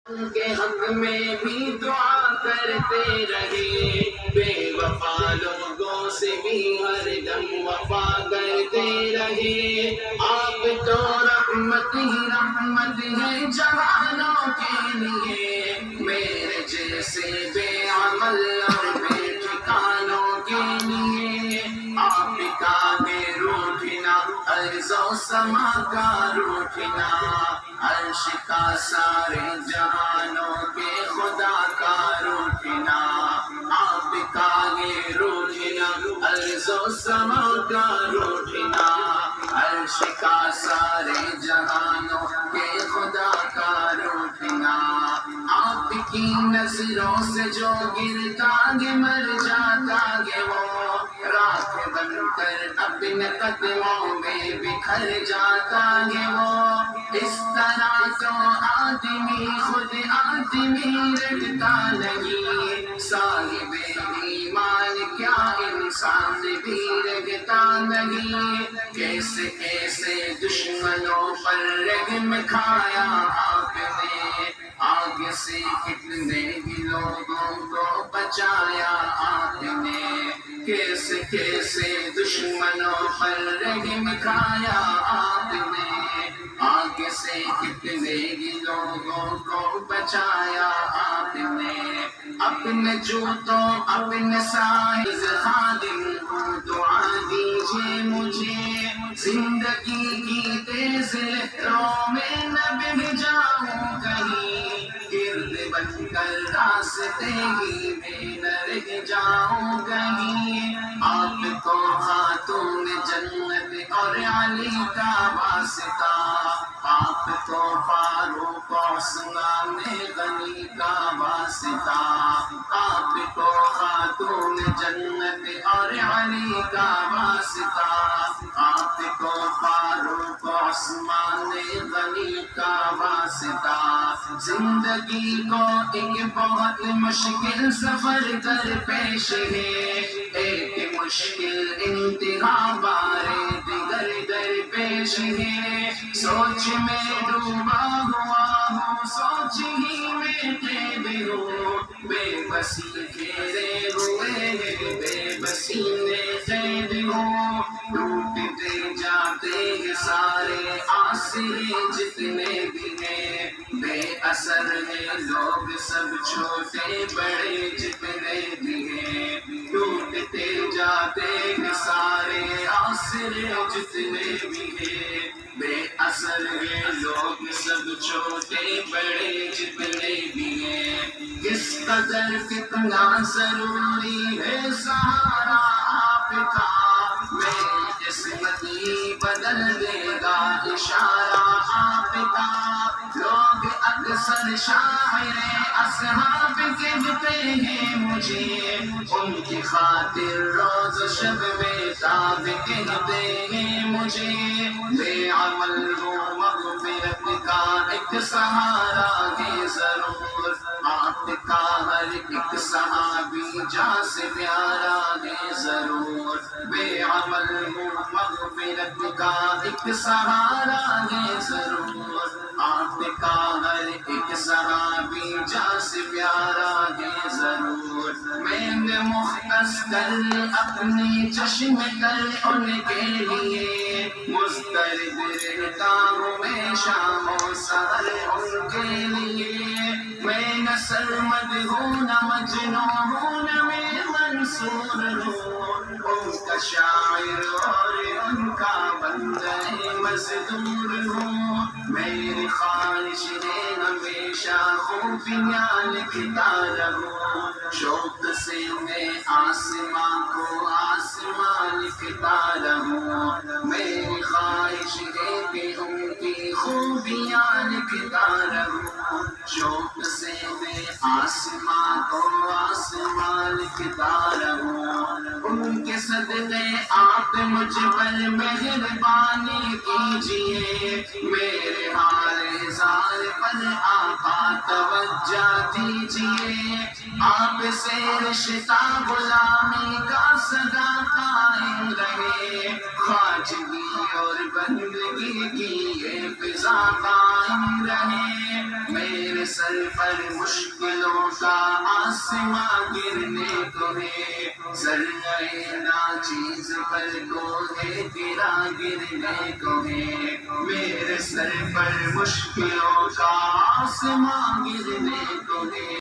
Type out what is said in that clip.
ان کے حق میں بھی دعا کرتے رہے، بے وفا لوگوں سے بھی ہر دم وفا کرتے رہے۔ آپ تو رحمت ہی رحمت ہے جہانوں کے لیے، میرے جیسے بے عمل اور بے ٹھکانوں کے لیے۔ آپ کا بے روٹھنا عرض و سما کا روٹھنا، عرش کا سارے جہانوں کے خدا کا روٹھنا۔ آپ کا یہ روٹھنا عرض و سما کا روٹھنا، عرش کا سارے جہانوں کے خدا کا روٹھنا۔ آپ کی نظروں سے جو گرتا گے مر جاتا گے، وہ راکھ بن کر اپنے قدموں میں بکھر جاتا ہے۔ وہ اس طرح تو آدمی خود آدمی رکھتا نہیں، صاحب ایمان کیا انسان بھی رکھتا نہیں۔ کیسے کیسے دشمنوں پر رحم کھایا آپ نے، آگ سے کتنے ہی لوگوں کو بچایا آپ نے۔ کیسے کیسے دشمنوں پر رحم کھایا آپ نے، آگ سے کتنے ہی لوگوں کو بچایا آپ نے۔ اپنے جوتوں اپنے سائز خادم کو دعا دیجیے مجھے، زندگی کی تیز لہروں میں نہ بہہ جاؤں کہیں، گرد بن کر راستے ہی میں نہ رہ جاؤں کہیں۔ آپ کو خاتون جنت اور علی کا واسطہ، آپ کو فاروق عثمان غنی کا واسطہ، آپ کو خاتون جنت اور علی کا واسطہ، آپ کو فاروق عثمان غنی کا واسطہ۔ زندگی کو ایک بہت مشکل سفر در پیش ہے، ایک مشکل انتہا بارے دیگر در پیش ہے۔ سوچ میں ڈوبا ہوا ہوں، سوچ ہی میں قید ہوں، بے بسی گھیرے ہوئے ہیں، بے بسی میں قید ہوں۔ ٹوٹتے جاتے ہیں سارے آسرے جتنے بھی ہیں، بے اثر ہیں لوگ سب چھوٹے بڑے جتنے بھی ہیں۔ ٹوٹتے جاتے ہیں سارے آسرے جتنے بھی ہیں، بے اثر ہیں لوگ سب چھوٹے بڑے جتنے بھی ہیں۔ کس قدر کتنا ضروری ہے سہارا آپ کا، میری قسمتی بدل دے گا اشارہ آپ کا۔ لوگ اکثر شاعر اصحاب کہتے ہیں مجھے، ان کی خاطر روز و شب بیتاب کہتے ہیں مجھے۔ بے عمل ہوں مغفرت کا ایک سہارا ہے ضرور، آپ کا ہر ایک صحابی جاں سے پیارا ہے ضرور۔ بے عمل ہوں مغفرت کا ایک سہارا ہے ضرور، آپ کا ہر ایک صحابی جاں سے پیارا ہے ضرور۔ میں نے مختص کر اپنی چشم تر ان کے لیے، مضطرب رہتا ہوں میں شام و سحر ان کے لیے۔ میں نہ سرمد ہوں نہ مجنون ہوں نہ میں منصور ہوں، ان کا شاعر اور ان کا بندہ مزدور ہوں۔ میری خواہش ہے ہمیشہ خوبیاں لکھتا رہوں، شوق سے میں آسماں کو آسماں لکھتا رہوں۔ میری خواہش ہے کہ ان کی خوبیاں لکھتا رہوں، شوق سے میں آسماں کو آسماں لکھتا رہوں۔ ان کے صدقے آپ مجھ پر مہربانی کیجیے، میرے حال زار پر آقا توجہ دیجیے۔ آپ سے رشتہ غلامی کا سدا قائم رہے، خواجگی اور بندگی کی یہ فضا قائم رہے۔ میرے میرے سر پر مشکلوں کا آسماں گرنے کو ہے، ذرہ ناچیز پر کوہ تیرا گرنے کو ہے، میرے سر پر مشکلوں کا آسماں گرنے کو ہے،